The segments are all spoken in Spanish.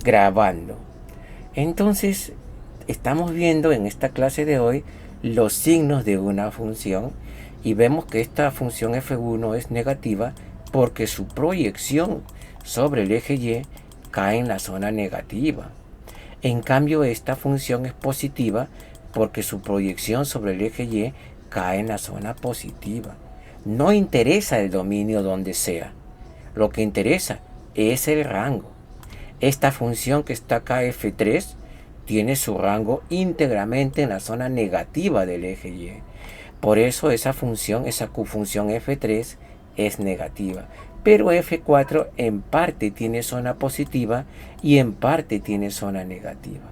grabando. Entonces, estamos viendo en esta clase de hoy los signos de una función y vemos que esta función f1 es negativa porque su proyección sobre el eje y cae en la zona negativa. En cambio, esta función es positiva porque su proyección sobre el eje y cae en la zona positiva. No interesa el dominio donde sea. Lo que interesa es el rango. Esta función que está acá, f3, tiene su rango íntegramente en la zona negativa del eje y. Por eso esa función f3 es negativa. Pero f4 en parte tiene zona positiva y en parte tiene zona negativa.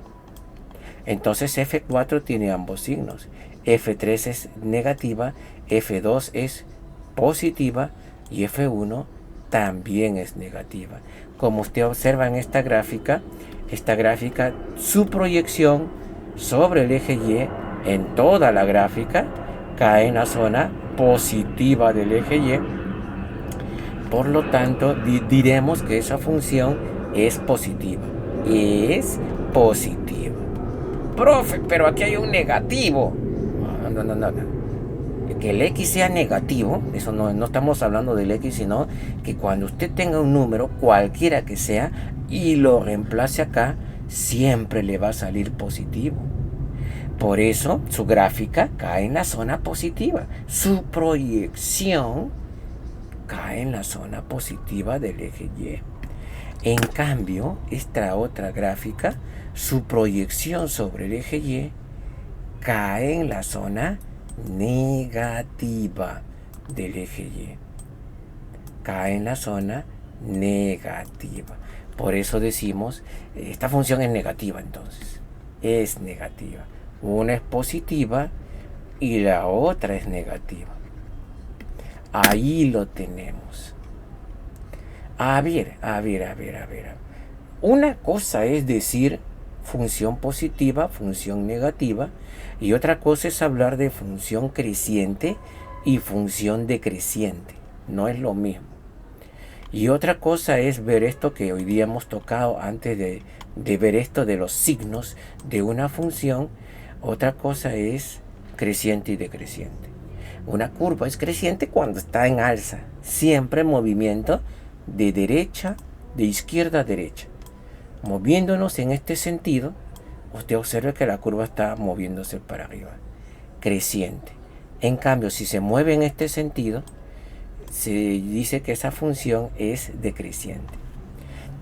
Entonces f4 tiene ambos signos. f3 es negativa, f2 es positiva y f1 también es negativa. Como usted observa en esta gráfica, su proyección sobre el eje y en toda la gráfica cae en la zona positiva del eje y. Por lo tanto, diremos que esa función es positiva. Es positiva. Profe, pero aquí hay un negativo. No. Que el x sea negativo, eso no estamos hablando del x, sino que cuando usted tenga un número, cualquiera que sea, y lo reemplace acá, siempre le va a salir positivo. Por eso su gráfica cae en la zona positiva. Su proyección cae en la zona positiva del eje y. En cambio, esta otra gráfica, su proyección sobre el eje y cae en la zona negativa del eje y. Cae en la zona negativa. Por eso decimos, esta función es negativa entonces. Es negativa. Una es positiva y la otra es negativa. Ahí lo tenemos. A ver. Una cosa es decir función positiva, función negativa, y otra cosa es hablar de función creciente y función decreciente. No es lo mismo. Y otra cosa es ver esto que hoy día hemos tocado antes de ver esto de los signos de una función. Otra cosa es creciente y decreciente. Una curva es creciente cuando está en alza, siempre en movimiento de izquierda a derecha. Moviéndonos en este sentido, usted observa que la curva está moviéndose para arriba, creciente. En cambio, si se mueve en este sentido, se dice que esa función es decreciente.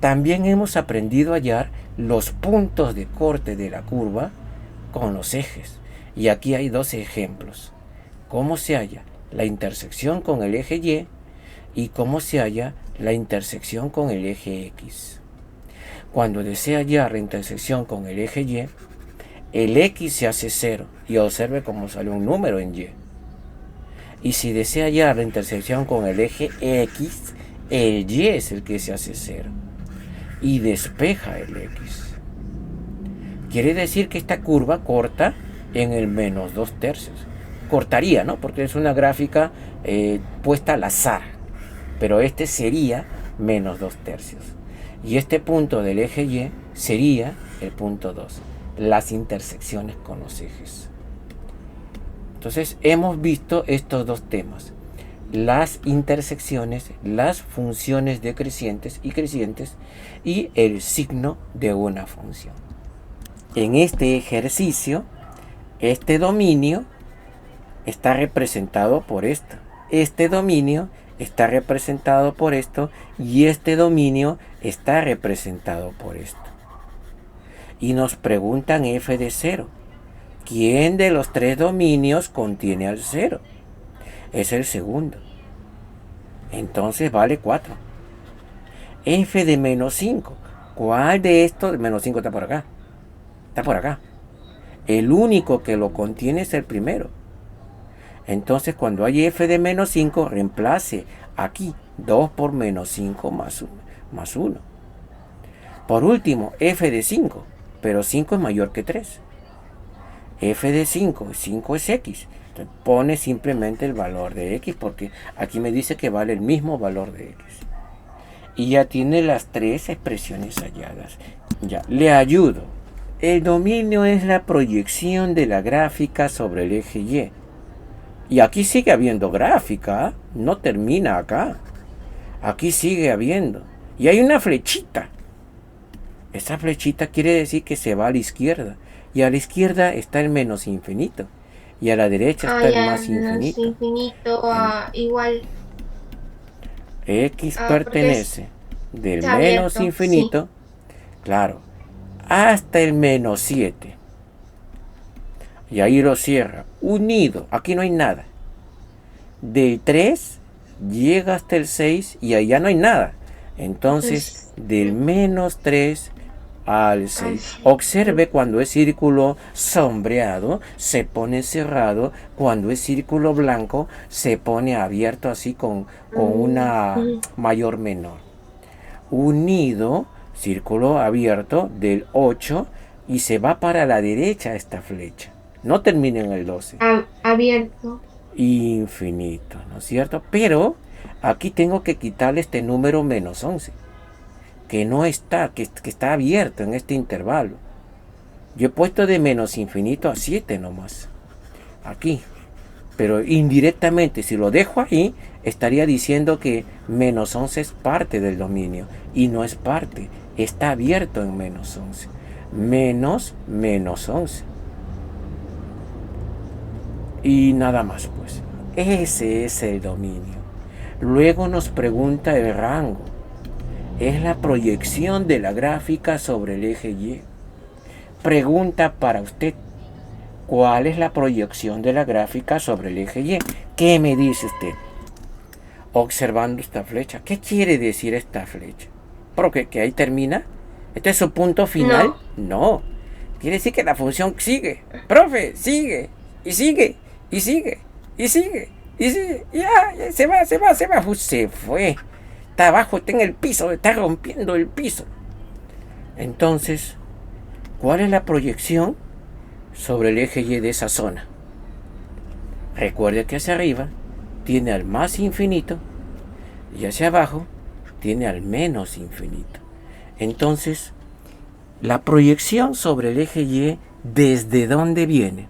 También hemos aprendido a hallar los puntos de corte de la curva con los ejes. Y aquí hay dos ejemplos. Cómo se halla la intersección con el eje y cómo se halla la intersección con el eje X. Cuando desea hallar la intersección con el eje Y, el X se hace 0 y observe cómo sale un número en Y. Y si desea hallar la intersección con el eje X, el Y es el que se hace 0 y despeja el X. Quiere decir que esta curva corta en el menos 2/3. Cortaría, ¿no? Porque es una gráfica puesta al azar. Pero este sería menos 2/3. Y este punto del eje Y sería el punto 2. Las intersecciones con los ejes. Entonces hemos visto estos dos temas. Las intersecciones, las funciones decrecientes y crecientes y el signo de una función. En este ejercicio, este dominio está representado por esto. Este dominio está representado por esto y este dominio está representado por esto. Y nos preguntan f de 0. ¿Quién de los tres dominios contiene al 0? Es el segundo. Entonces vale 4. F de menos 5. ¿Cuál de estos? Menos 5 está por acá. Está por acá. El único que lo contiene es el primero. Entonces cuando hay f de menos 5, reemplace aquí 2 por menos 5 más 1. Por último, f de 5. Pero 5 es mayor que 3. F de 5 es x. Entonces pone simplemente el valor de x porque aquí me dice que vale el mismo valor de x. Y ya tiene las tres expresiones halladas. Ya, le ayudo. El dominio es la proyección de la gráfica sobre el eje Y. Y aquí sigue habiendo gráfica, ¿eh? No termina acá. Aquí sigue habiendo. Y hay una flechita. Esa flechita quiere decir que se va a la izquierda. Y a la izquierda está el menos infinito. Y a la derecha está el Ya, más menos infinito. infinito En a igual, X porque es, pertenece del está menos abierto, sí. infinito, claro, hasta el menos 7. Y ahí lo cierra. Unido. Aquí no hay nada. Del 3 llega hasta el 6 y ahí ya no hay nada. Entonces, Entonces, del menos 3 al al 6. sí. Observe cuando es círculo sombreado, se pone cerrado. Cuando es círculo blanco, se pone abierto así con una Ujú. mayor menor. Unido, círculo abierto del 8 y se va para la derecha esta flecha. No termina en el 12. Abierto. Infinito, ¿no es cierto? Pero aquí tengo que quitarle este número menos 11, que no está, que está abierto en este intervalo. Yo he puesto de menos infinito a 7 nomás, aquí. Pero indirectamente, si lo dejo ahí, estaría diciendo que menos 11 es parte del dominio. Y no es parte, está abierto en menos 11. Menos 11. Y nada más, pues. Ese es el dominio. Luego nos pregunta el rango. Es la proyección de la gráfica sobre el eje Y. Pregunta para usted. ¿Cuál es la proyección de la gráfica sobre el eje Y? ¿Qué me dice usted? Observando esta flecha. ¿Qué quiere decir esta flecha? ¿Porque que ahí termina? ¿Este es su punto final? No, No. Quiere decir que la función sigue. Profe, sigue. Y sigue. Y sigue. Y sigue. Y sigue. Ya, se va, se va, se va. Se fue. Está abajo, está en el piso. Está rompiendo el piso. Entonces, ¿cuál es la proyección sobre el eje Y de esa zona? Recuerde que hacia arriba tiene al más infinito y hacia abajo tiene al menos infinito. Entonces, la proyección sobre el eje Y, ¿desde dónde viene?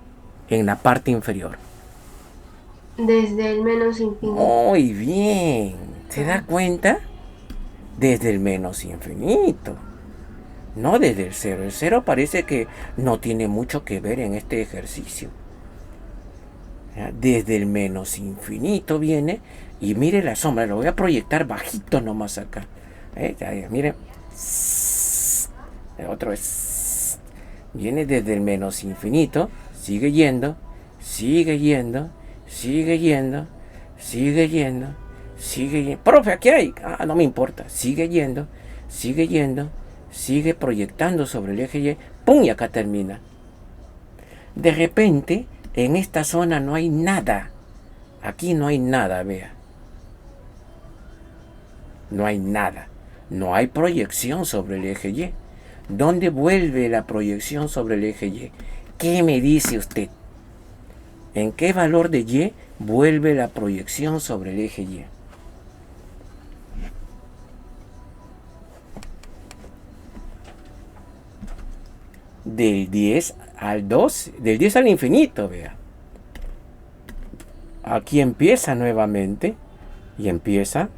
En la parte inferior. desde el menos infinito. Muy bien. ¿Se da cuenta? Desde el menos infinito. No desde el cero. El cero parece que no tiene mucho que ver en este ejercicio. Desde el menos infinito viene. Y mire la sombra. Lo voy a proyectar bajito nomás acá. Mire. El otro es. Viene desde el menos infinito. Sigue yendo. Sigue yendo. Sigue yendo. Sigue yendo. Sigue yendo. Profe, aquí hay. No me importa. Sigue yendo. Sigue yendo. Sigue proyectando sobre el eje Y. ¡Pum! Y acá termina. De repente, en esta zona no hay nada. Aquí no hay nada, vea. No hay nada. No hay proyección sobre el eje Y. ¿Dónde vuelve la proyección sobre el eje Y? ¿Qué me dice usted? ¿En qué valor de Y vuelve la proyección sobre el eje Y? Del 10 al 12, del 10 al infinito, vea. Aquí empieza nuevamente y empieza.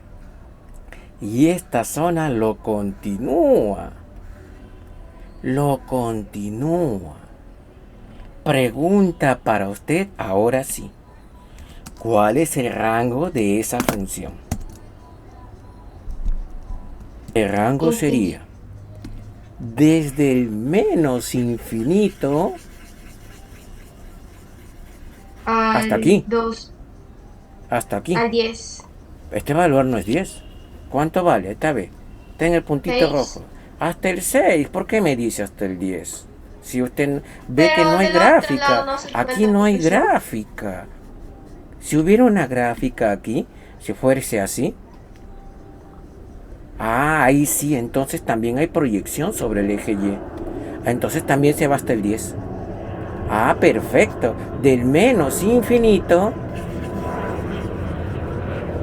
Y esta zona lo continúa. Lo continúa. Pregunta para usted ahora sí. ¿Cuál es el rango de esa función? El rango Infinito. sería desde el menos infinito hasta Al aquí. 2, Hasta aquí. al 10. Este valor no es 10. ¿Cuánto vale? Esta vez. Está en el puntito 6. rojo. Hasta el 6. ¿Por qué me dice hasta el 10? Si usted ve que no Pero hay del otro lado gráfica. no se Aquí encuentra no hay proyección. gráfica. Si hubiera una gráfica aquí, si fuese así. Ahí sí. Entonces también hay proyección sobre el eje Y. Entonces también se va hasta el 10. Perfecto. Del menos infinito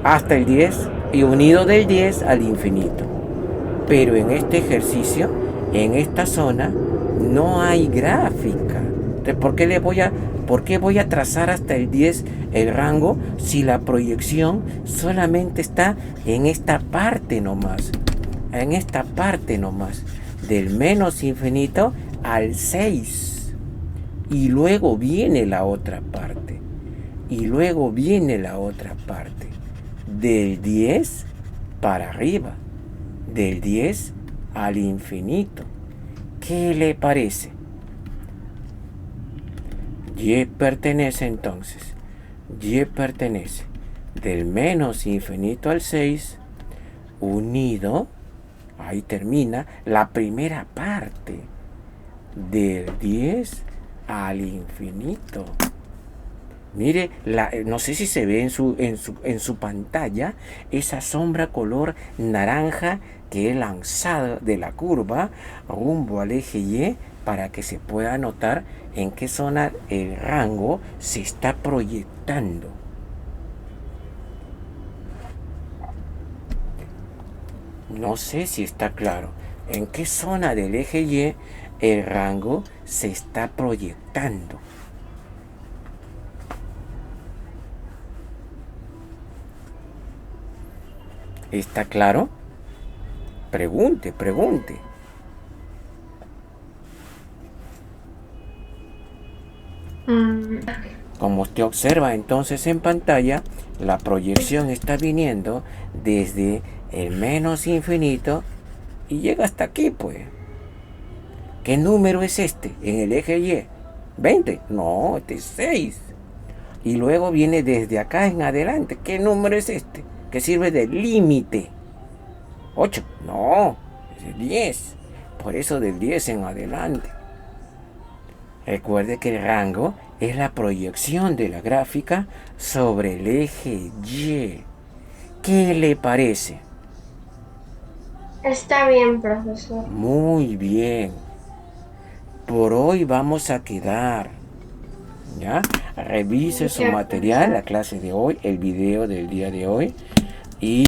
hasta el 10 y unido del 10 al infinito. Pero en este ejercicio en esta zona no hay gráfica. Entonces, ¿por qué voy a trazar hasta el 10 el rango si la proyección solamente está en esta parte nomás? En esta parte nomás, del menos infinito al 6. Y luego viene la otra parte. Y luego viene la otra parte. Del 10 para arriba. Del 10 al infinito. ¿Qué le parece? Y pertenece entonces. Y pertenece del menos infinito al 6 unido. Ahí termina la primera parte. Del 10 al infinito. Mire, no sé si se ve en su pantalla esa sombra color naranja que he lanzado de la curva rumbo al eje Y para que se pueda notar en qué zona el rango se está proyectando. No sé si está claro. ¿En qué zona del eje Y el rango se está proyectando? ¿Está claro? Pregunte. Como usted observa entonces en pantalla, la proyección está viniendo desde el menos infinito y llega hasta aquí, pues. ¿Qué número es este en el eje Y? 20. No, este es 6. Y luego viene desde acá en adelante. ¿Qué número es este? Que sirve de límite. 8. No, es 10. Por eso del 10 en adelante. Recuerde que el rango es la proyección de la gráfica sobre el eje Y. ¿Qué le parece? Está bien, profesor. Muy bien. Por hoy vamos a quedar. ¿Ya? Revise su material, la clase de hoy, el video del día de hoy. Y